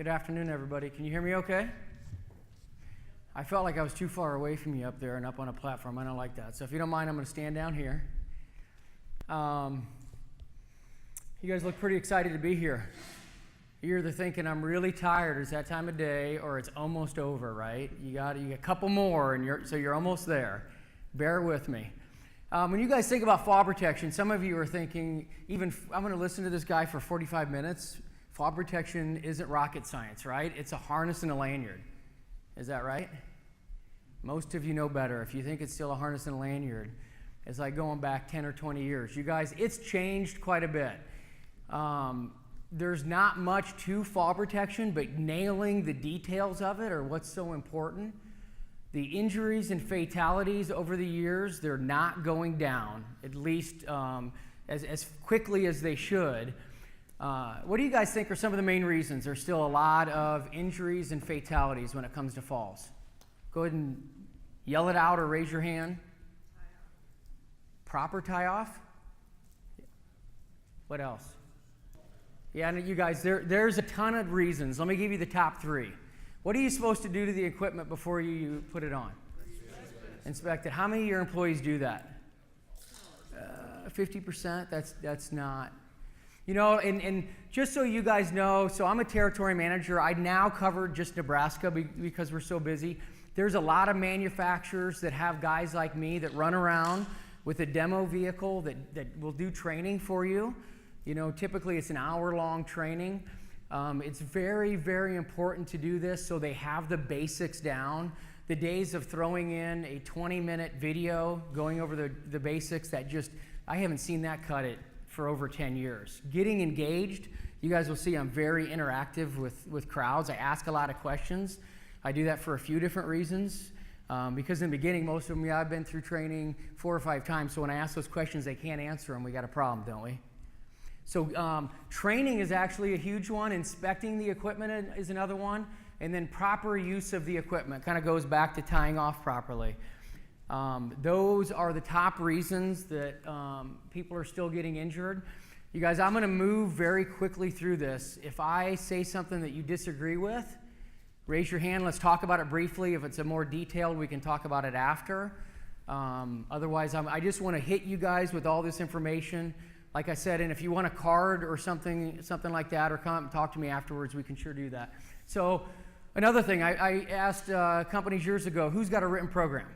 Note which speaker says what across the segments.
Speaker 1: Good afternoon, everybody. Can you hear me okay? I felt like I was too far away from you up there and up on a platform. I don't like that. So if you don't mind, I'm going to stand down here. You guys look pretty excited to be here. You're either thinking, I'm really tired, it's that time of day, or it's almost over, right? You got a couple more, and you're almost there. Bear with me. When you guys think about fall protection, some of you are thinking, I'm going to listen to this guy for 45 minutes. Fall protection isn't rocket science, right? It's a harness and a lanyard. Is that right? Most of you know better. If you think it's still a harness and a lanyard, it's like going back 10 or 20 years. You guys, it's changed quite a bit. There's not much to fall protection, but nailing the details of it are what's so important. The injuries and fatalities over the years, they're not going down, at least as quickly as they should. What do you guys think are some of the main reasons there's still a lot of injuries and fatalities when it comes to falls? Go ahead and yell it out or raise your hand. Proper tie-off? What else? Yeah, you guys, there's a ton of reasons. Let me give you the top three. What are you supposed to do to the equipment before you put it on? Inspect it. How many of your employees do that? 50%? That's not. You know, and just so you guys know, so I'm a territory manager. I now cover just Nebraska because we're so busy. There's a lot of manufacturers that have guys like me that run around with a demo vehicle that will do training for you. You know, typically it's an hour-long training. It's very, very important to do this so they have the basics down. The days of throwing in a 20-minute video going over the basics, I haven't seen that cut it for over 10 years. Getting engaged, you guys will see I'm very interactive with crowds. I ask a lot of questions. I do that for a few different reasons. Because in the beginning, most of them, I've been through training 4 or 5 times, so when I ask those questions, they can't answer them. We got a problem, don't we? So training is actually a huge one. Inspecting the equipment is another one. And then proper use of the equipment kind of goes back to tying off properly. Those are the top reasons that people are still getting injured. You guys, I'm going to move very quickly through this. If I say something that you disagree with, raise your hand. Let's talk about it briefly. If it's a more detailed, we can talk about it after. Otherwise, I just want to hit you guys with all this information. Like I said, and if you want a card or something like that, or come and talk to me afterwards, we can sure do that. So another thing, I asked companies years ago, who's got a written program?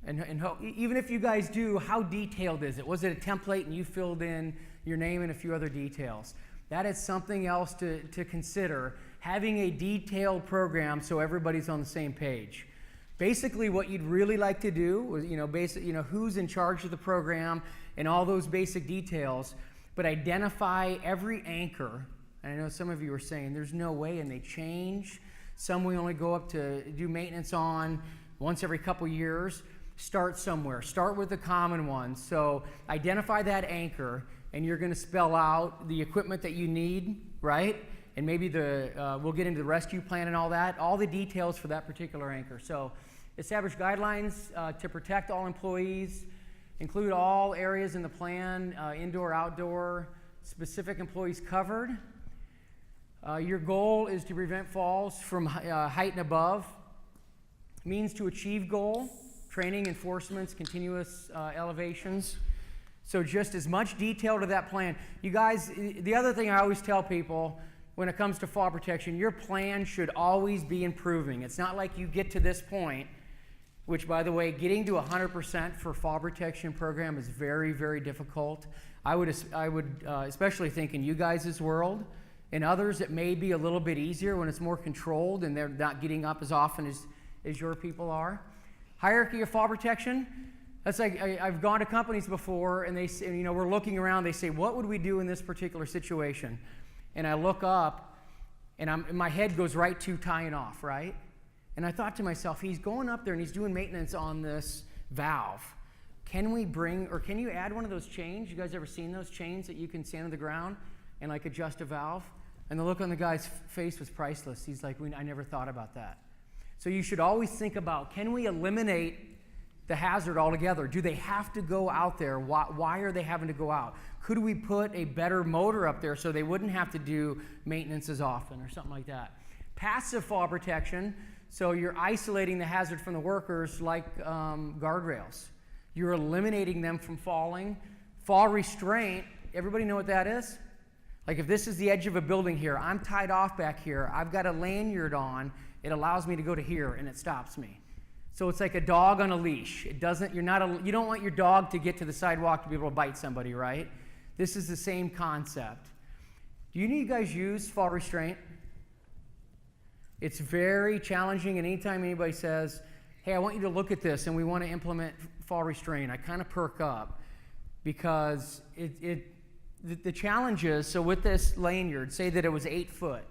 Speaker 1: And even if you guys do, how detailed is it? Was it a template and you filled in your name and a few other details? That is something else to consider, having a detailed program so everybody's on the same page. Basically, what you'd really like to do is, who's in charge of the program and all those basic details, but identify every anchor. And I know some of you are saying, there's no way, and they change. Some we only go up to do maintenance on once every couple years. Start somewhere. Start with the common ones. So identify that anchor, and you're going to spell out the equipment that you need, right? And maybe we'll get into the rescue plan and all that, all the details for that particular anchor. So establish guidelines to protect all employees, include all areas in the plan, indoor, outdoor, specific employees covered. Your goal is to prevent falls from height and above. Means to achieve goal, training, enforcements, continuous elevations. So just as much detail to that plan. You guys, the other thing I always tell people when it comes to fall protection, your plan should always be improving. It's not like you get to this point, which, by the way, getting to 100% for fall protection program is very, very difficult. I would especially think in you guys' world. In others, it may be a little bit easier when it's more controlled and they're not getting up as often as your people are. Hierarchy of fall protection. That's like I've gone to companies before and they say, we're looking around. They say, what would we do in this particular situation? And I look up and my head goes right to tying off, right? And I thought to myself, he's going up there and he's doing maintenance on this valve. Can you add one of those chains? You guys ever seen those chains that you can stand on the ground and like adjust a valve? And the look on the guy's face was priceless. He's like, I never thought about that. So you should always think about, can we eliminate the hazard altogether. Do they have to go out there? Why are they having to go out? Could we put a better motor up there so they wouldn't have to do maintenance as often or something like that? Passive fall protection, so you're isolating the hazard from the workers like guardrails. You're eliminating them from falling. Fall restraint, everybody know what that is? Like if this is the edge of a building here, I'm tied off back here, I've got a lanyard on, it allows me to go to here and it stops me. So it's like a dog on a leash. It doesn't, you don't want your dog to get to the sidewalk to be able to bite somebody, right? This is the same concept. Do you guys use fall restraint? It's very challenging, and anytime anybody says, hey, I want you to look at this and we want to implement fall restraint, I kind of perk up because the challenge is, so with this lanyard, say that it was 8 foot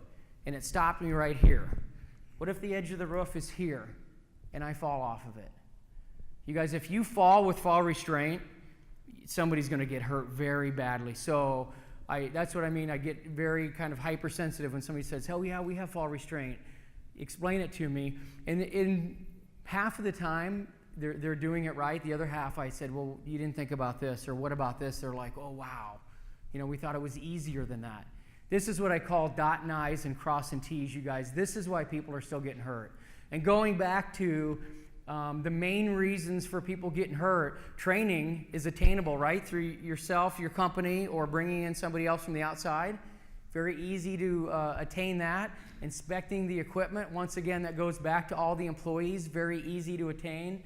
Speaker 1: and it stopped me right here. What if the edge of the roof is here and I fall off of it? You guys, if you fall with fall restraint, somebody's going to get hurt very badly. So that's what I mean. I get very kind of hypersensitive when somebody says, oh yeah, we have fall restraint. Explain it to me. And in half of the time, they're doing it right. The other half, I said, well, you didn't think about this, or what about this? They're like, oh, wow. We thought it was easier than that. This is what I call dotting I's and crossing T's, you guys. This is why people are still getting hurt. And going back to the main reasons for people getting hurt, training is attainable, right? Through yourself, your company, or bringing in somebody else from the outside. Very easy to attain that. Inspecting the equipment, once again, that goes back to all the employees, very easy to attain.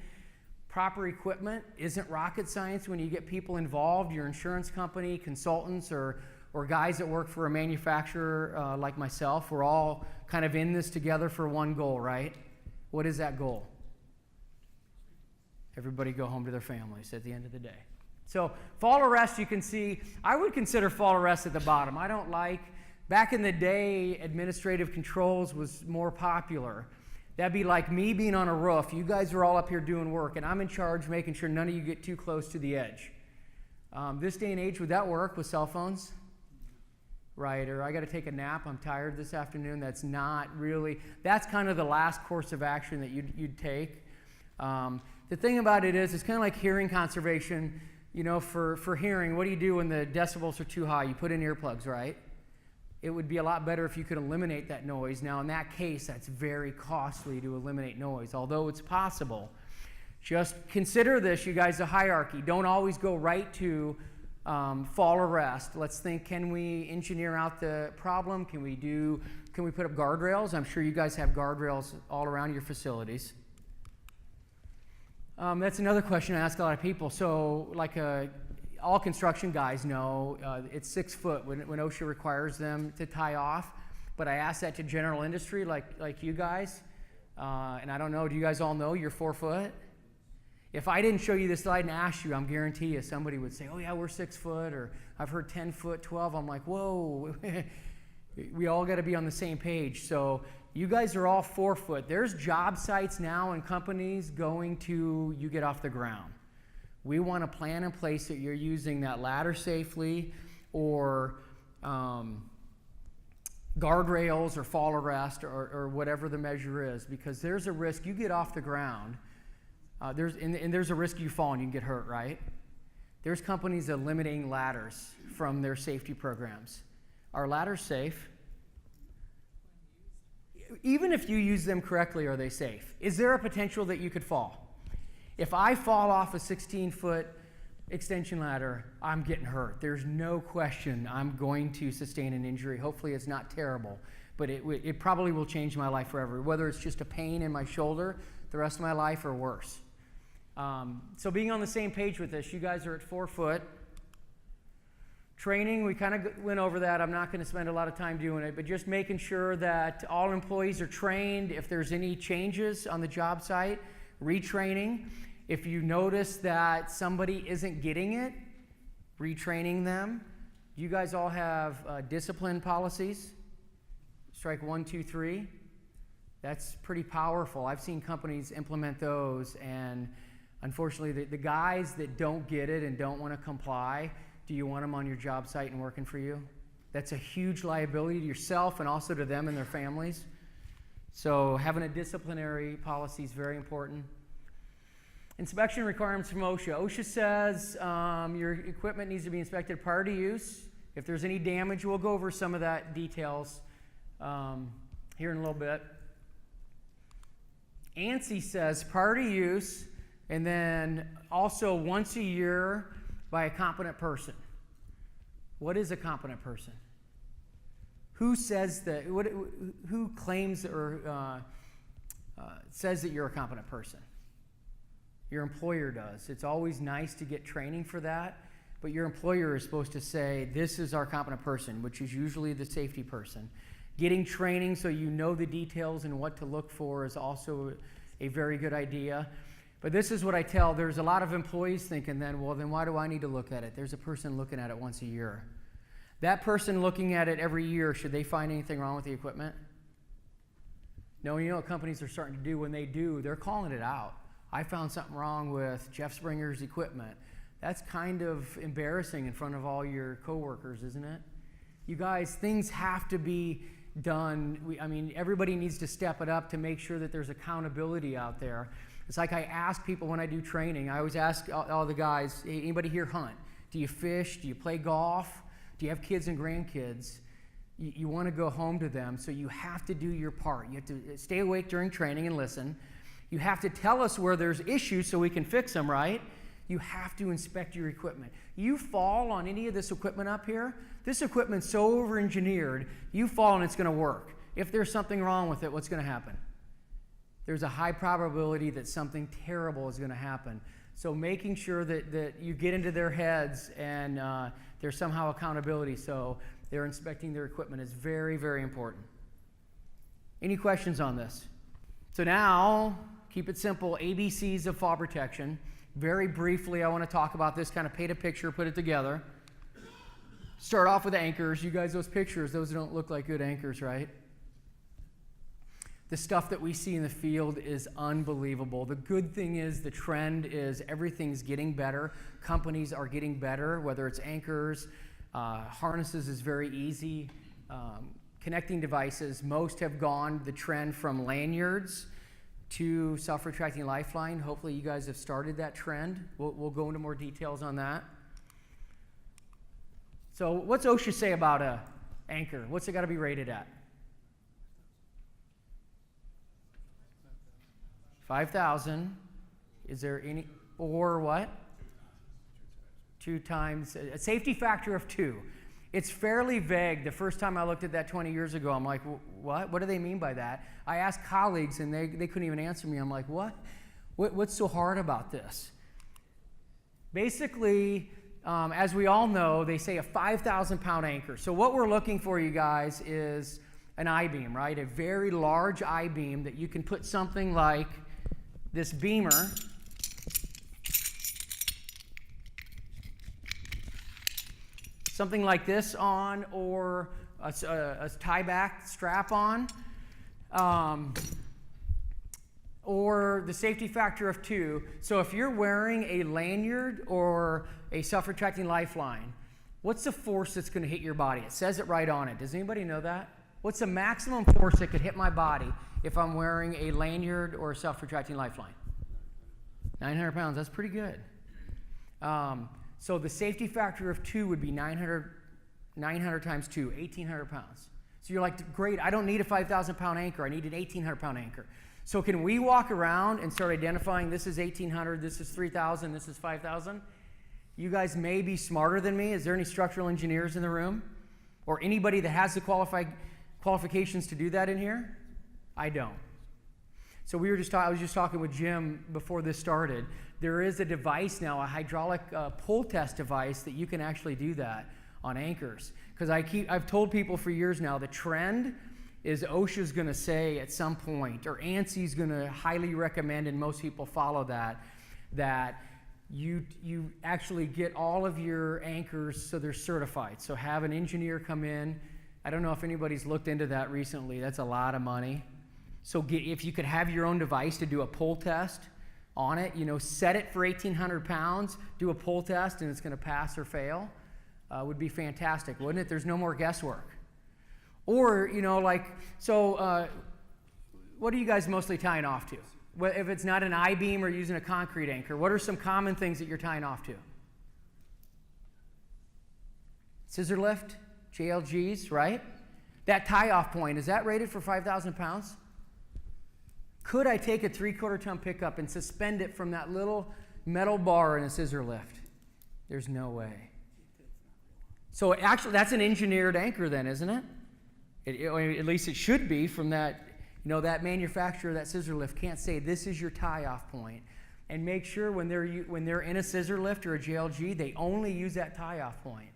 Speaker 1: Proper equipment isn't rocket science when you get people involved, your insurance company, consultants, or guys that work for a manufacturer like myself. We're all kind of in this together for one goal, right? What is that goal? Everybody go home to their families at the end of the day. So fall arrest, you can see, I would consider fall arrest at the bottom. I don't like, back in the day, administrative controls was more popular. That'd be like me being on a roof. You guys are all up here doing work, and I'm in charge making sure none of you get too close to the edge. This day and age, would that work with cell phones? Right, or I got to take a nap, I'm tired this afternoon. That's not really, that's kind of the last course of action that you'd take. The thing about it is, it's kind of like hearing conservation. For hearing, what do you do when the decibels are too high? You put in earplugs, right? It would be a lot better if you could eliminate that noise. Now, in that case, that's very costly to eliminate noise, although it's possible. Just consider this, you guys, a hierarchy. Don't always go right to fall arrest. Let's think, can we engineer out the problem? Can we put up guardrails? I'm sure you guys have guardrails all around your facilities. That's another question I ask a lot of people. So, like all construction guys know, it's 6 foot when OSHA requires them to tie off. But I ask that to general industry, like you guys. And I don't know, do you guys all know you're 4 foot? If I didn't show you this slide and ask you, I'm guarantee you somebody would say, oh yeah, we're 6 foot, or I've heard 10 foot, 12. I'm like, whoa. We all got to be on the same page. So you guys are all 4 foot. There's job sites now and companies going to you get off the ground. We want a plan in place that you're using that ladder safely, or guardrails, or fall arrest, or whatever the measure is, because there's a risk you get off the ground. There's a risk you fall and you can get hurt, right? There's companies that are limiting ladders from their safety programs. Are ladders safe? Even if you use them correctly, are they safe? Is there a potential that you could fall? If I fall off a 16-foot extension ladder, I'm getting hurt. There's no question I'm going to sustain an injury. Hopefully it's not terrible, but it probably will change my life forever, whether it's just a pain in my shoulder the rest of my life or worse. So being on the same page with this, you guys are at 4 foot. Training, we kind of went over that. I'm not going to spend a lot of time doing it, but just making sure that all employees are trained. If there's any changes on the job site, retraining. If you notice that somebody isn't getting it, retraining them. You guys all have discipline policies. Strike 1, 2, 3. That's pretty powerful. I've seen companies implement those, and unfortunately, the guys that don't get it and don't want to comply, do you want them on your job site and working for you? That's a huge liability to yourself and also to them and their families. So having a disciplinary policy is very important. Inspection requirements from OSHA. OSHA says your equipment needs to be inspected prior to use. If there's any damage, we'll go over some of that details here in a little bit. ANSI says prior to use, and then also once a year by a competent person. What is a competent person? Who says that? Who claims or says that you're a competent person? Your employer does. It's always nice to get training for that, but your employer is supposed to say, this is our competent person, which is usually the safety person. Getting training so you know the details and what to look for is also a very good idea. But this is what I tell. There's a lot of employees thinking then, well, then why do I need to look at it? There's a person looking at it once a year. That person looking at it every year, should they find anything wrong with the equipment? No, you know what companies are starting to do? When they do, they're calling it out. I found something wrong with Jeff Springer's equipment. That's kind of embarrassing in front of all your coworkers, isn't it? You guys, things have to be done. Everybody needs to step it up to make sure that there's accountability out there. It's like I ask people when I do training, I always ask all the guys, hey, anybody here hunt? Do you fish? Do you play golf? Do you have kids and grandkids? You want to go home to them, so you have to do your part. You have to stay awake during training and listen. You have to tell us where there's issues so we can fix them, right? You have to inspect your equipment. You fall on any of this equipment up here, this equipment's so over-engineered, you fall and it's going to work. If there's something wrong with it, what's going to happen? There's a high probability that something terrible is going to happen. So making sure that you get into their heads and there's somehow accountability so they're inspecting their equipment is very, very important. Any questions on this? So now, keep it simple, ABCs of fall protection. Very briefly, I want to talk about this, kind of paint a picture, put it together. Start off with anchors. You guys, those pictures, those don't look like good anchors, right? The stuff that we see in the field is unbelievable. The good thing is the trend is everything's getting better. Companies are getting better, whether it's anchors, harnesses is very easy. Connecting devices, most have gone the trend from lanyards to self-retracting Lifeline. Hopefully you guys have started that trend. We'll go into more details on that. So what's OSHA say about a anchor? What's it got to be rated at? 5,000. Is there any, or what? 2 times, a safety factor of 2. It's fairly vague. The first time I looked at that 20 years ago, I'm like, what? What do they mean by that? I asked colleagues, and they couldn't even answer me. I'm like, what? What's so hard about this? Basically, as we all know, they say a 5,000-pound anchor. So what we're looking for, you guys, is an I-beam, right? A very large I-beam that you can put something like this beamer, something like this on, or a tie-back strap on, or the safety factor of 2. So if you're wearing a lanyard or a self-retracting Lifeline, what's the force that's going to hit your body? It says it right on it. Does anybody know that? What's the maximum force that could hit my body if I'm wearing a lanyard or a self-retracting Lifeline? 900 pounds. That's pretty good. So the safety factor of 2 would be 900 times 2, 1,800 pounds. So you're like, great, I don't need a 5,000-pound anchor. I need an 1,800-pound anchor. So can we walk around and start identifying this is 1,800, this is 3,000, this is 5,000? You guys may be smarter than me. Is there any structural engineers in the room? Or anybody that has the qualifications to do that in here? I don't. So I was just talking with Jim before this started. There is a device now, a hydraulic pull test device that you can actually do that on anchors. Because I've told people for years now, the trend is OSHA's going to say at some point, or ANSI's going to highly recommend, and most people follow that you actually get all of your anchors so they're certified. So have an engineer come in. I don't know if anybody's looked into that recently. That's a lot of money. So if you could have your own device to do a pull test on it, set it for 1,800 pounds, do a pull test, and it's going to pass or fail, would be fantastic, wouldn't it? There's no more guesswork. Or, what are you guys mostly tying off to? Well, if it's not an I-beam or using a concrete anchor, what are some common things that you're tying off to? Scissor lift, JLGs, right? That tie-off point, is that rated for 5,000 pounds? Could I take a 3/4 ton pickup and suspend it from that little metal bar in a scissor lift? There's no way. So actually, that's an engineered anchor then, isn't it? At least it should be from that, that manufacturer, that scissor lift can't say this is your tie-off point. And make sure when they're in a scissor lift or a JLG, they only use that tie-off point.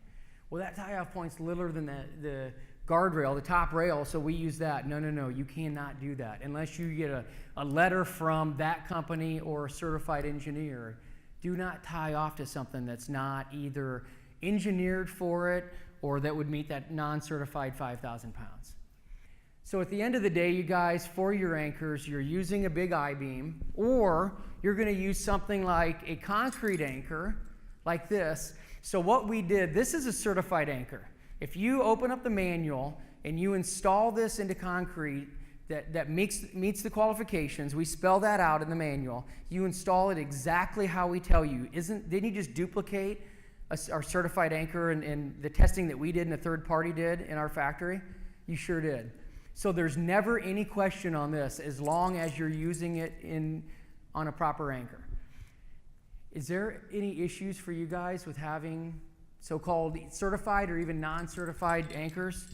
Speaker 1: Well, that tie-off point's littler than the guardrail, the top rail, so we use that. No, you cannot do that unless you get a letter from that company or a certified engineer. Do not tie off to something that's not either engineered for it or that would meet that non-certified 5,000 pounds. So at the end of the day, you guys, for your anchors, you're using a big I-beam, or you're going to use something like a concrete anchor like this. So what we did, this is a certified anchor. If you open up the manual and you install this into concrete that meets the qualifications, we spell that out in the manual, you install it exactly how we tell you. Didn't you just duplicate our certified anchor and the testing that we did and a third party did in our factory? You sure did. So there's never any question on this as long as you're using it on a proper anchor. Is there any issues for you guys with having so-called certified or even non-certified anchors?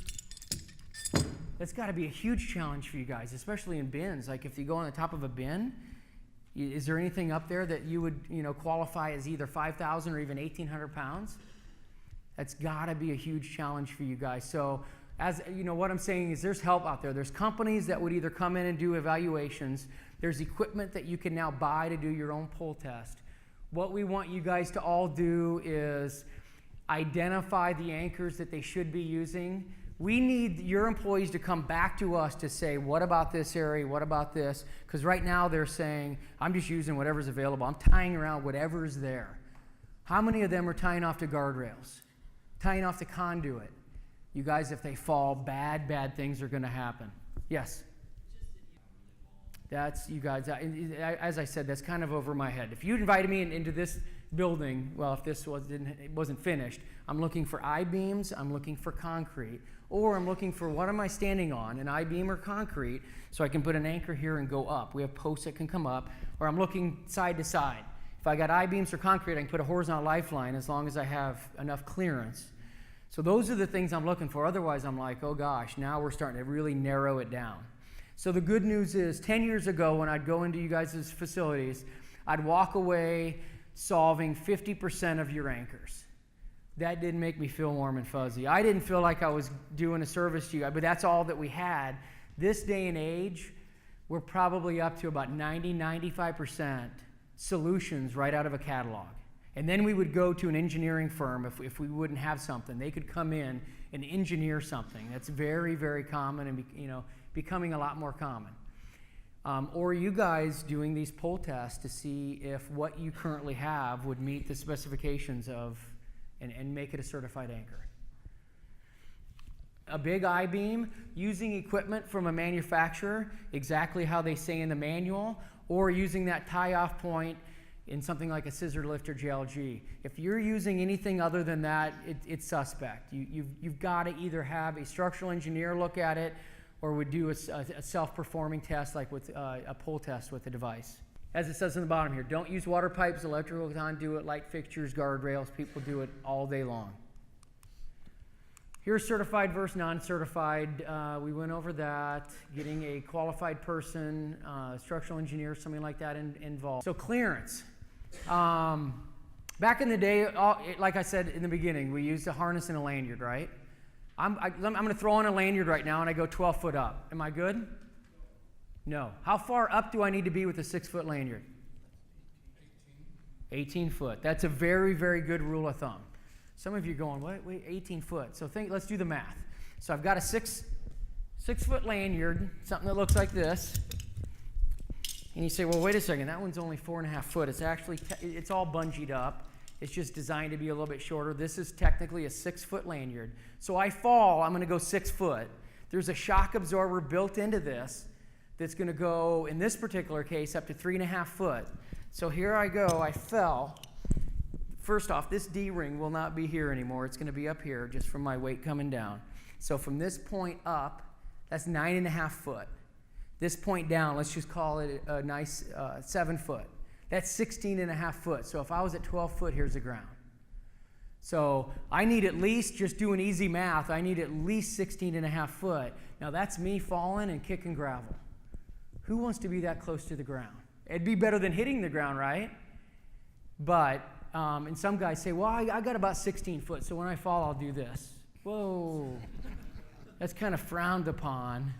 Speaker 1: That's got to be a huge challenge for you guys, especially in bins. Like if you go on the top of a bin, is there anything up there that you would qualify as either 5,000 or even 1,800 pounds? That's got to be a huge challenge for you guys. So as what I'm saying is there's help out there. There's companies that would either come in and do evaluations. There's equipment that you can now buy to do your own pull test. What we want you guys to all do is identify the anchors that they should be using. We need your employees to come back to us to say, what about this area? What about this? Because right now they're saying, I'm just using whatever's available. I'm tying around whatever's there. How many of them are tying off to guardrails? Tying off to conduit? You guys, if they fall, bad things are going to happen. Yes? That's, you guys, as I said, that's kind of over my head. If you invited me into this building, well, if this wasn't finished, I'm looking for I-beams, I'm looking for concrete, or I'm looking for what am I standing on, an I-beam or concrete, so I can put an anchor here and go up. We have posts that can come up, or I'm looking side to side. If I got I-beams or concrete, I can put a horizontal lifeline as long as I have enough clearance. So those are the things I'm looking for. Otherwise, I'm like, oh gosh, now we're starting to really narrow it down. So the good news is 10 years ago when I'd go into you guys' facilities, I'd walk away solving 50% of your anchors. That didn't make me feel warm and fuzzy. I didn't feel like I was doing a service to you guys, but that's all that we had. This day and age, we're probably up to about 90-95% solutions right out of a catalog. And then we would go to an engineering firm if we wouldn't have something. They could come in and engineer something. That's very, very common and becoming a lot more common. Or you guys doing these pull tests to see if what you currently have would meet the specifications of and make it a certified anchor. A big I-beam, using equipment from a manufacturer, exactly how they say in the manual, or using that tie-off point in something like a scissor lift or JLG. If you're using anything other than that, it's suspect. You've got to either have a structural engineer look at it or would do a self-performing test like with a pull test with the device. As it says on the bottom here, don't use water pipes, electrical conduit, light fixtures, guardrails. People do it all day long. Here's certified versus non-certified. We went over that, getting a qualified person, structural engineer, something like that involved. So clearance. Back in the day, like I said in the beginning, we used a harness and a lanyard, right? I'm going to throw on a lanyard right now and I go 12 foot up. Am I good? No. How far up do I need to be with a 6-foot lanyard? 18 foot. That's a very, very good rule of thumb. Some of you are going, wait, 18 foot. So let's do the math. So I've got a 6-foot lanyard, something that looks like this. And you say, well, wait a second, that one's only 4.5 foot. It's actually, it's all bungeed up. It's just designed to be a little bit shorter. This is technically a 6-foot lanyard. So I fall, I'm going to go 6 foot. There's a shock absorber built into this that's going to go, in this particular case, up to 3.5 foot. So here I go, I fell. First off, this D-ring will not be here anymore. It's going to be up here just from my weight coming down. So from this point up, that's 9.5 foot. This point down, let's just call it a nice 7 foot. That's 16.5 foot. So if I was at 12 foot, here's the ground. So I need at least, just doing easy math, I need at least 16.5 foot. Now that's me falling and kicking gravel. Who wants to be that close to the ground? It'd be better than hitting the ground, right? But, and some guys say, well, I got about 16 foot, so when I fall, I'll do this. Whoa. That's kind of frowned upon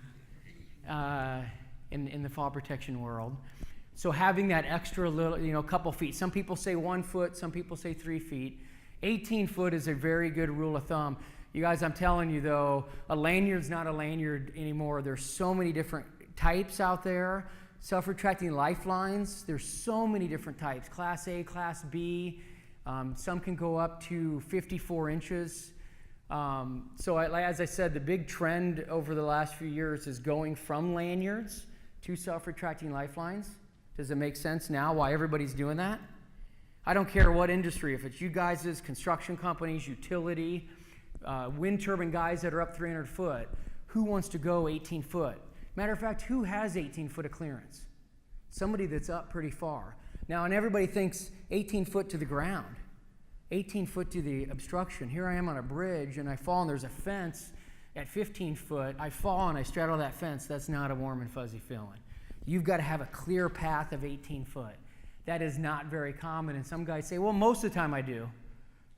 Speaker 1: in the fall protection world. So having that extra little, couple feet. Some people say 1 foot, some people say 3 feet. 18 foot is a very good rule of thumb. You guys, I'm telling you though, a lanyard's not a lanyard anymore. There's so many different types out there. Self-retracting lifelines, there's so many different types. Class A, Class B, some can go up to 54 inches. As I said, the big trend over the last few years is going from lanyards to self-retracting lifelines. Does it make sense now why everybody's doing that? I don't care what industry, if it's you guys' construction companies, utility, wind turbine guys that are up 300 foot, who wants to go 18 foot? Matter of fact, who has 18 foot of clearance? Somebody that's up pretty far. Now, and everybody thinks 18 foot to the ground, 18 foot to the obstruction. Here I am on a bridge and I fall and there's a fence at 15 foot. I fall and I straddle that fence. That's not a warm and fuzzy feeling. You've got to have a clear path of 18 foot. That is not very common, and some guys say, well, most of the time I do.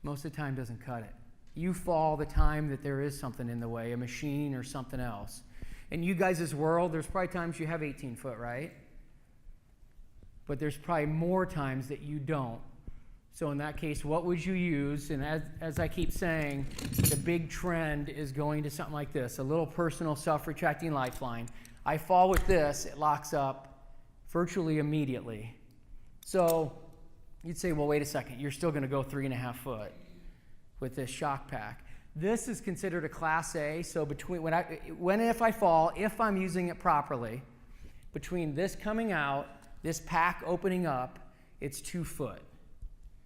Speaker 1: Most of the time doesn't cut it. You fall the time that there is something in the way, a machine or something else. In you guys' world, there's probably times you have 18 foot, right? But there's probably more times that you don't. So in that case, what would you use? And as I keep saying, the big trend is going to something like this, a little personal self-retracting lifeline. I fall with this, it locks up virtually immediately. So you'd say, well, wait a second, you're still going to go 3.5 foot with this shock pack. This is considered a Class A, so between if I fall, if I'm using it properly, between this coming out, this pack opening up, it's 2 foot.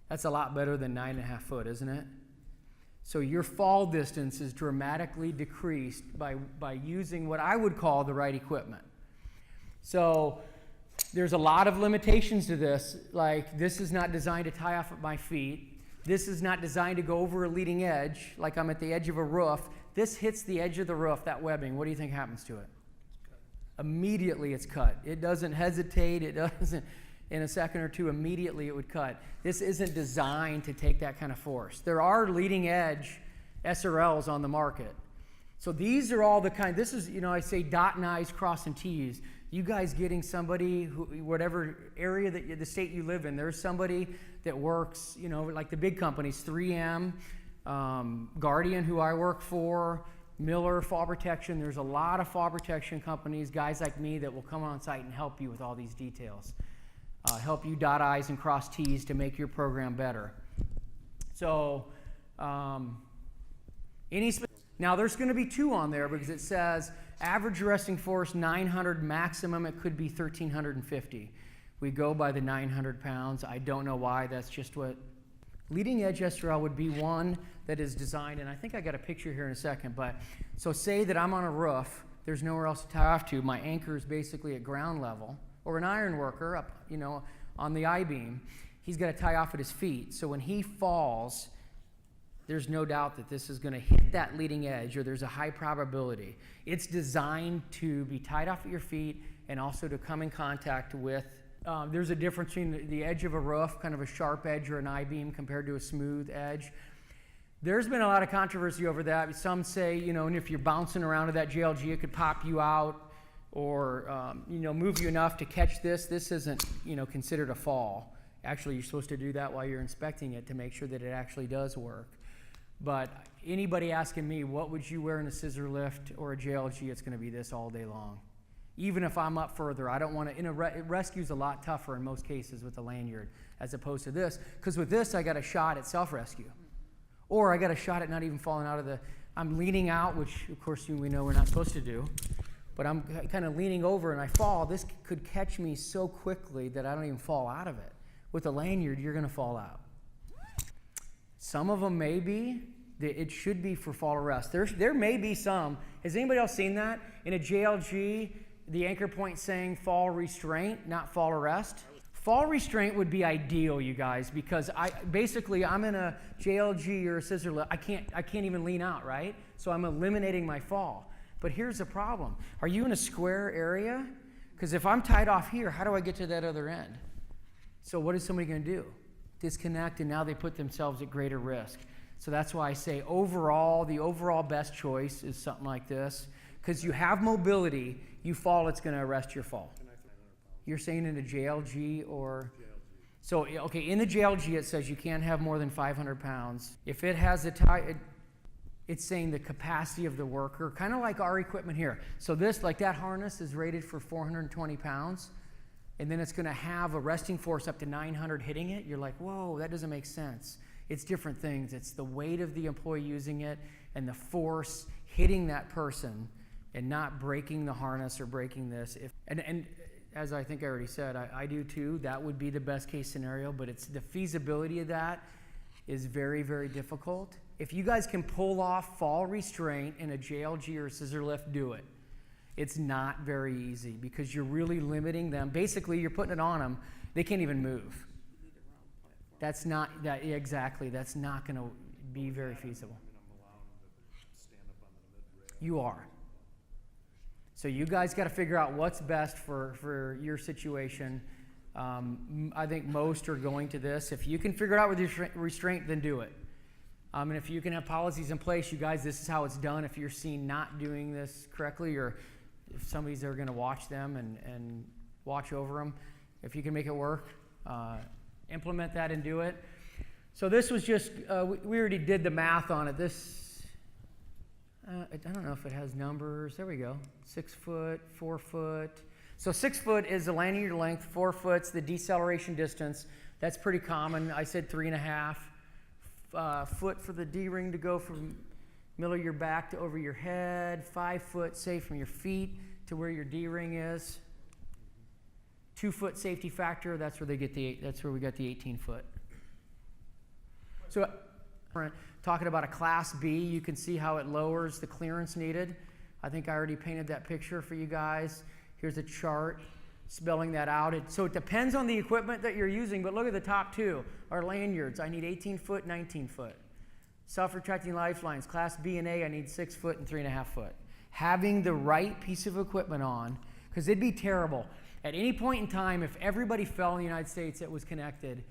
Speaker 1: That's a lot better than 9.5 foot, isn't it? So your fall distance is dramatically decreased by using what I would call the right equipment. So there's a lot of limitations to this, like this is not designed to tie off at my feet. This is not designed to go over a leading edge, like I'm at the edge of a roof. This hits the edge of the roof, that webbing. What do you think happens to it? Immediately it's cut. It doesn't hesitate. It doesn't, in a second or two, immediately it would cut. This isn't designed to take that kind of force. There are leading edge SRLs on the market. So these are all the kind, this is, I say dotting I's, crossing T's. You guys getting somebody, who, whatever area that the state you live in, there's somebody that works, like the big companies, 3M, Guardian, who I work for, Miller, Fall Protection. There's a lot of fall protection companies, guys like me that will come on site and help you with all these details. Help you dot I's and cross T's to make your program better. So, now there's going to be 2 on there because it says average arresting force 900, maximum it could be 1,350. We go by the 900 pounds. I don't know why. That's just what leading edge SRL would be, one that is designed, and I think I got a picture here in a second. But so say that I'm on a roof. There's nowhere else to tie off to. My anchor is basically at ground level, or an iron worker up, on the I-beam. He's got to tie off at his feet. So when he falls, there's no doubt that this is going to hit that leading edge, or there's a high probability. It's designed to be tied off at your feet and also to come in contact with, there's a difference between the edge of a roof, kind of a sharp edge or an I-beam compared to a smooth edge. There's been a lot of controversy over that. Some say, and if you're bouncing around to that JLG, it could pop you out or, move you enough to catch this. This isn't, considered a fall. Actually, you're supposed to do that while you're inspecting it to make sure that it actually does work. But anybody asking me, what would you wear in a scissor lift or a JLG, it's going to be this all day long. Even if I'm up further, I don't want to, rescue's a lot tougher in most cases with the lanyard as opposed to this, because with this I got a shot at self-rescue. Or I got a shot at not even falling out of I'm leaning out, which of course we know we're not supposed to do. but I'm kind of leaning over and I fall, this could catch me so quickly that I don't even fall out of it. With a lanyard, you're going to fall out. Some of them may be. It should be for fall arrest. There may be some. Has anybody else seen that? In a JLG, the anchor point saying fall restraint, not fall arrest. Fall restraint would be ideal, you guys, because I'm in a JLG or a scissor lift. I can't even lean out, right? So I'm eliminating my fall. But here's the problem. Are you in a square area? Because if I'm tied off here, how do I get to that other end? So what is somebody going to do? Disconnect, and now they put themselves at greater risk. So that's why I say the overall best choice is something like this. Because you have mobility, you fall, it's going to arrest your fall. You're saying in a JLG or? JLG. So, okay, in the JLG it says you can't have more than 500 pounds. If it has it's saying the capacity of the worker, kind of like our equipment here. So this, like that harness is rated for 420 pounds, and then it's going to have a resting force up to 900 hitting it. You're like, whoa, that doesn't make sense. It's different things. It's the weight of the employee using it and the force hitting that person and not breaking the harness or breaking this. And as I think I already said, I do too. That would be the best case scenario, but it's the feasibility of that is very, very difficult. If you guys can pull off fall restraint in a JLG or a scissor lift, do it. It's not very easy because you're really limiting them. Basically, you're putting it on them. They can't even move. That's not exactly. That's not going to be very feasible. You are. So you guys got to figure out what's best for your situation. I think most are going to this. If you can figure it out with your restraint, then do it. And if you can have policies in place, you guys, this is how it's done. If you're seen not doing this correctly, or if somebody's there going to watch them and watch over them, if you can make it work, implement that and do it. So this was just, we already did the math on it. This, I don't know if it has numbers. There we go. 6 foot, 4 foot. So 6 foot is the lanyard length, 4 foot's the deceleration distance. That's pretty common. I said 3.5 foot for the D-ring to go from middle of your back to over your head. 5 foot, say, from your feet to where your D-ring is. 2 foot safety factor. That's where we got the 18 foot. So, talking about a Class B, you can see how it lowers the clearance needed. I think I already painted that picture for you guys. Here's a chart spelling that out. So it depends on the equipment that you're using, but look at the top two. Our lanyards, I need 18 foot, 19 foot. Self-retracting lifelines, Class B and A, I need 6 foot and 3.5 foot. Having the right piece of equipment on, because it'd be terrible. At any point in time, if everybody fell in the United States that was connected,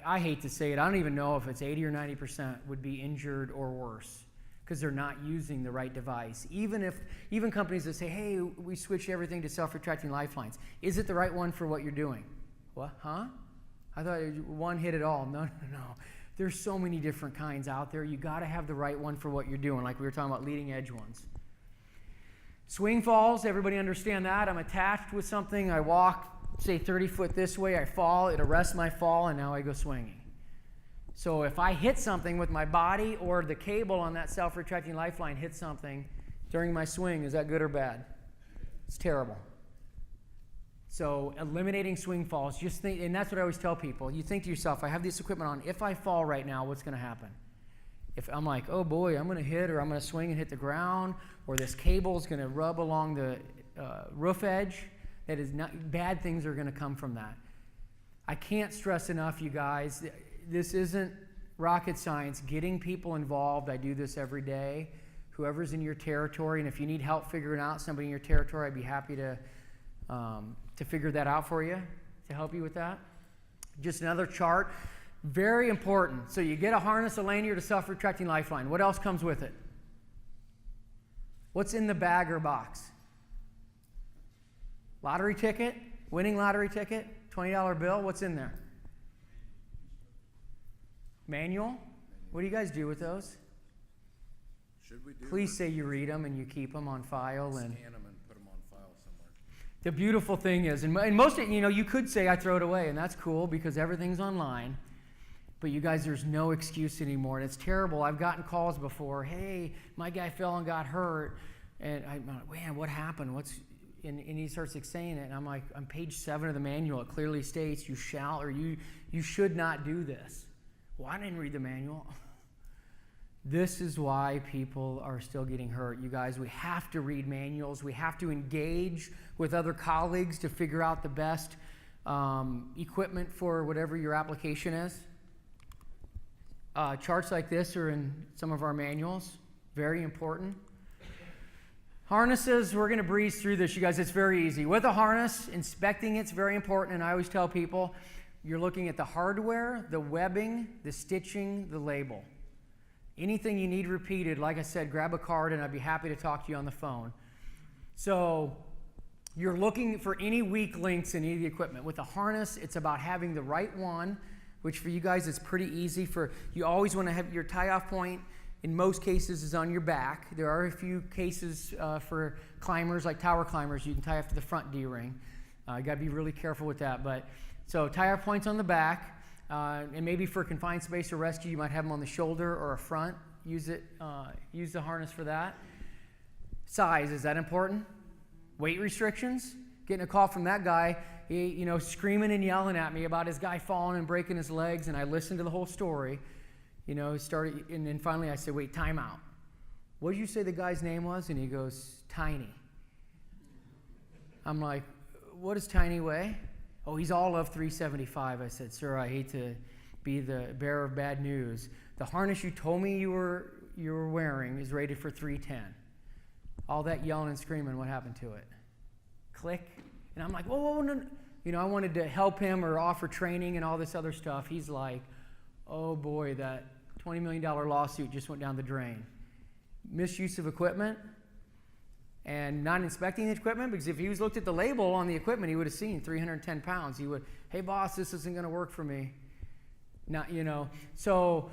Speaker 1: I hate to say it, I don't even know if it's 80 or 90% would be injured or worse because they're not using the right device. Even companies that say, hey, we switched everything to self-retracting lifelines. Is it the right one for what you're doing? What? Huh? I thought one hit it all. No. There's so many different kinds out there. You got to have the right one for what you're doing, like we were talking about leading edge ones. Swing falls, everybody understand that. I'm attached with something. I walk, say 30 foot this way, I fall, it arrests my fall, and now I go swinging. So if I hit something with my body or the cable on that self-retracting lifeline hits something during my swing, is that good or bad? It's terrible. So eliminating swing falls, just think, and that's what I always tell people. You think to yourself, I have this equipment on. If I fall right now, what's going to happen? If I'm like, oh boy, I'm going to hit, or I'm going to swing and hit the ground, or this cable is going to rub along the roof edge, that is not, bad things are going to come from that. I can't stress enough, you guys, this isn't rocket science. Getting people involved, I do this every day. Whoever's in your territory, and if you need help figuring out somebody in your territory, I'd be happy to figure that out for you, to help you with that. Just another chart. Very important. So you get a harness, a lanyard, a self-retracting lifeline. What else comes with it? What's in the bag or box? Lottery ticket, winning lottery ticket, $20 bill. What's in there? Manual. What do you guys do with those?
Speaker 2: Should we do?
Speaker 1: Please say you read them and you keep them on file and
Speaker 2: scan them and put them on file somewhere.
Speaker 1: The beautiful thing is, and most of you could say I throw it away, and that's cool because everything's online. But you guys, there's no excuse anymore, and it's terrible. I've gotten calls before. Hey, my guy fell and got hurt, And I'm like, man, what happened? And he starts saying it, and I'm like, on page 7 of the manual, it clearly states you shall or you should not do this. Well, I didn't read the manual. This is why people are still getting hurt. You guys, we have to read manuals. We have to engage with other colleagues to figure out the best equipment for whatever your application is. Charts like this are in some of our manuals. Very important. Harnesses, we're going to breeze through this, you guys. It's very easy. With a harness, inspecting it's very important, and I always tell people, you're looking at the hardware, the webbing, the stitching, the label. Anything you need repeated, like I said, grab a card, and I'd be happy to talk to you on the phone. So you're looking for any weak links in any of the equipment. With a harness, it's about having the right one, which for you guys is pretty easy. You always want to have your tie-off point. In most cases, is on your back. There are a few cases for climbers, like tower climbers, you can tie off to the front D-ring. You got to be really careful with that. But so tie-off points on the back, and maybe for confined space or rescue, you might have them on the shoulder or a front. Use the harness for that. Size, is that important? Weight restrictions. Getting a call from that guy, screaming and yelling at me about his guy falling and breaking his legs, and I listened to the whole story. Started, and then finally I said, wait, time out. What did you say the guy's name was? And he goes, Tiny. I'm like, what does Tiny weigh? Oh, he's all of 375. I said, sir, I hate to be the bearer of bad news. The harness you told me you were wearing is rated for 310. All that yelling and screaming, what happened to it? Click. And I'm like, whoa, no. I wanted to help him or offer training and all this other stuff. He's like, oh boy, that $20 million lawsuit just went down the drain. Misuse of equipment and not inspecting the equipment, because if he was looked at the label on the equipment, he would have seen 310 pounds. He would, hey boss, this isn't going to work for me. So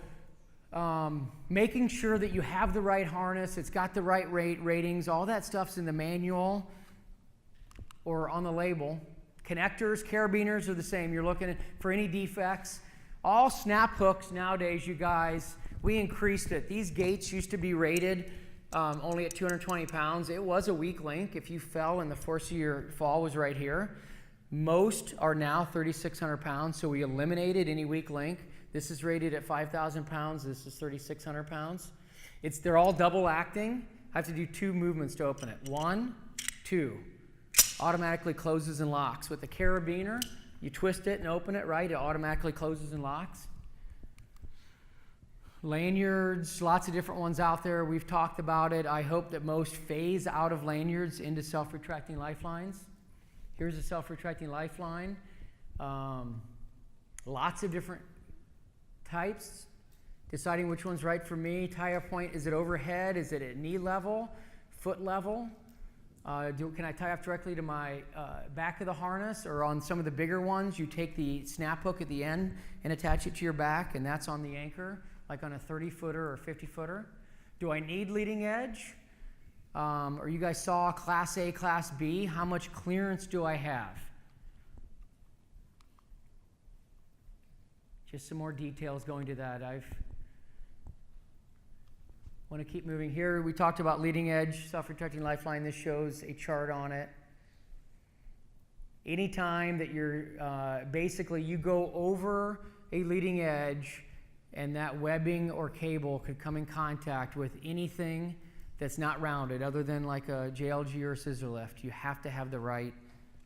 Speaker 1: making sure that you have the right harness, it's got the right ratings, all that stuff's in the manual or on the label. Connectors, carabiners are the same. You're looking for any defects. All snap hooks nowadays, you guys, we increased it. These gates used to be rated only at 220 pounds. It was a weak link. If you fell and the force of your fall was right here. Most are now 3,600 pounds, so we eliminated any weak link. This is rated at 5,000 pounds. This is 3,600 pounds. They're all double acting. I have to do 2 movements to open it. 1, 2. Automatically closes and locks. With the carabiner, you twist it and open it, right? It automatically closes and locks. Lanyards, lots of different ones out there. We've talked about it. I hope that most phase out of lanyards into self-retracting lifelines. Here's a self-retracting lifeline. Lots of different types. Deciding which one's right for me. Tie-off point, is it overhead? Is it at knee level? Foot level? Can I tie off directly to my back of the harness? Or on some of the bigger ones, you take the snap hook at the end and attach it to your back, and that's on the anchor, like on a 30-footer or 50-footer. Do I need leading edge? Or you guys saw Class A, Class B. How much clearance do I have? Just some more details going to that. Want to keep moving here. We talked about leading edge, self-retracting lifeline. This shows a chart on it. Anytime that you're basically you go over a leading edge and that webbing or cable could come in contact with anything that's not rounded other than like a JLG or a scissor lift, you have to have the right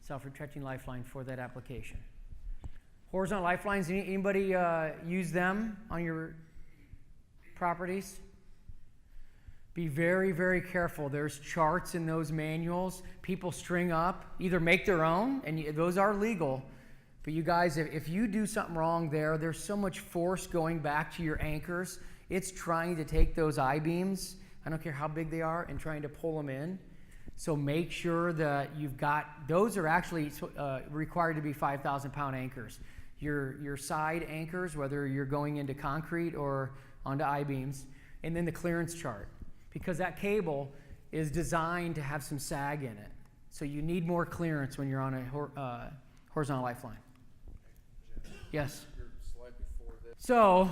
Speaker 1: self-retracting lifeline for that application. Horizontal lifelines, anybody use them on your properties? Be very, very careful. There's charts in those manuals. People string up, either make their own, and those are legal. But you guys, if you do something wrong there's so much force going back to your anchors. It's trying to take those I-beams, I don't care how big they are, and trying to pull them in. So make sure that you've got, those are actually required to be 5,000-pound anchors. Your side anchors, whether you're going into concrete or onto I-beams, and then the clearance chart. Because that cable is designed to have some sag in it. So you need more clearance when you're on a horizontal lifeline. Yes?
Speaker 2: Your slide before this.
Speaker 1: So,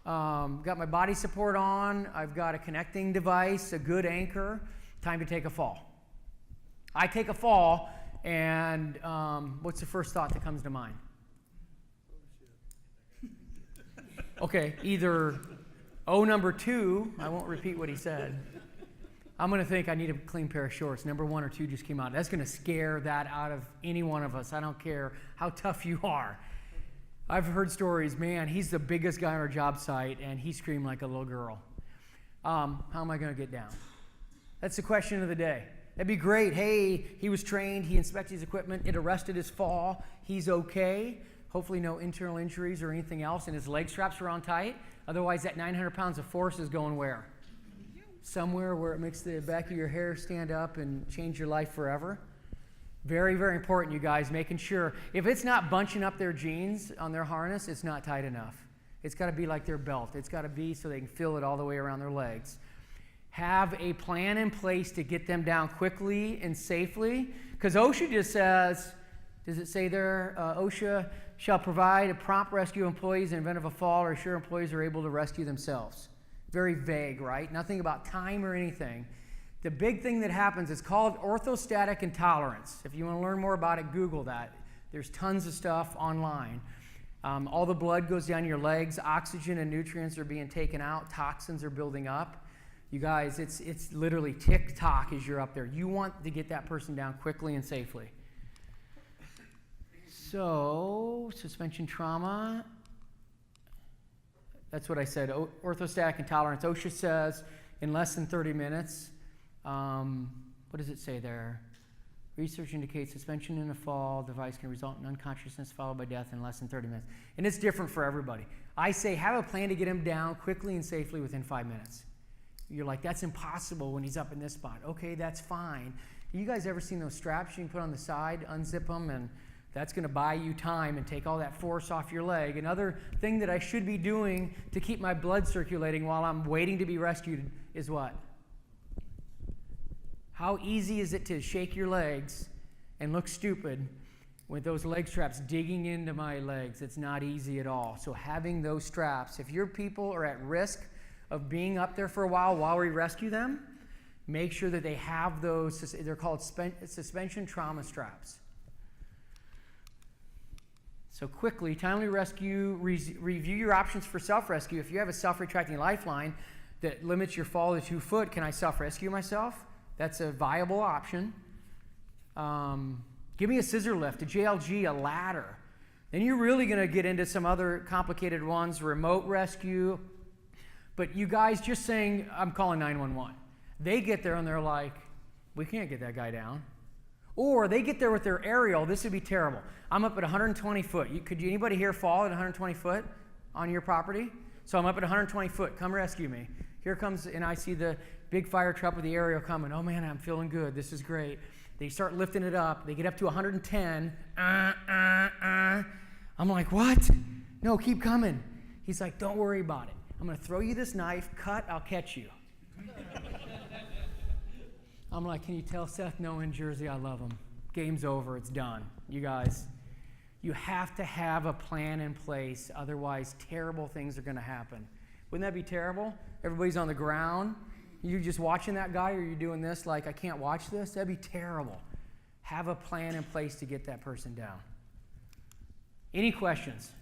Speaker 1: got my body support on. I've got a connecting device, a good anchor. time to take a fall. I take a fall, and what's the first thought that comes to mind? Okay, either number 2, I won't repeat what he said. I'm going to think I need a clean pair of shorts. Number 1 or 2 just came out. That's going to scare that out of any one of us. I don't care how tough you are. I've heard stories, man, he's the biggest guy on our job site, and he screamed like a little girl. How am I going to get down? That's the question of the day. That'd be great. Hey, he was trained. He inspected his equipment. It arrested his fall. He's okay. Hopefully no internal injuries or anything else, and his leg straps are on tight. Otherwise, that 900 pounds of force is going where? Somewhere where it makes the back of your hair stand up and change your life forever. Very, very important, you guys, making sure. If it's not bunching up their jeans on their harness, it's not tight enough. It's got to be like their belt. It's got to be so they can feel it all the way around their legs. Have a plan in place to get them down quickly and safely. Because OSHA just says, does it say there, OSHA shall provide a prompt rescue employees in the event of a fall or assure employees are able to rescue themselves. Very vague, right? Nothing about time or anything. The big thing that happens is called orthostatic intolerance. If you want to learn more about it, Google that. There's tons of stuff online. All the blood goes down your legs. Oxygen and nutrients are being taken out. Toxins are building up. You guys, it's literally tick-tock as you're up there. You want to get that person down quickly and safely. So, suspension trauma. That's what I said. Orthostatic intolerance. OSHA says in less than 30 minutes. What does it say there? Research indicates suspension in a fall device can result in unconsciousness followed by death in less than 30 minutes. And it's different for everybody. I say have a plan to get him down quickly and safely within 5 minutes. You're like, that's impossible when he's up in this spot. Okay, that's fine. You guys ever seen those straps you can put on the side, unzip them, and that's going to buy you time and take all that force off your leg. Another thing that I should be doing to keep my blood circulating while I'm waiting to be rescued is what? How easy is it to shake your legs and look stupid with those leg straps digging into my legs? It's not easy at all. So having those straps, if your people are at risk of being up there for a while we rescue them, make sure that they have those. They're called suspension trauma straps. So quickly, timely rescue, review your options for self-rescue. If you have a self-retracting lifeline that limits your fall to 2 foot, can I self-rescue myself? That's a viable option. Give me a scissor lift, a JLG, a ladder. Then you're really going to get into some other complicated ones, remote rescue. But you guys just saying, I'm calling 911. They get there and they're like, we can't get that guy down. Or they get there with their aerial. This would be terrible. I'm up at 120 foot. Could anybody here fall at 120 foot on your property? So I'm up at 120 foot. Come rescue me. Here comes, and I see the big fire truck with the aerial coming. Oh man, I'm feeling good. This is great. They start lifting it up. They get up to 110. I'm like, what? No, keep coming. He's like, don't worry about it. I'm going to throw you this knife. Cut, I'll catch you. I'm like, can you tell Seth no in Jersey I love him? Game's over. It's done. You guys, you have to have a plan in place. Otherwise, terrible things are going to happen. Wouldn't that be terrible? Everybody's on the ground. You're just watching that guy, or you're doing this like, I can't watch this? That'd be terrible. Have a plan in place to get that person down. Any questions?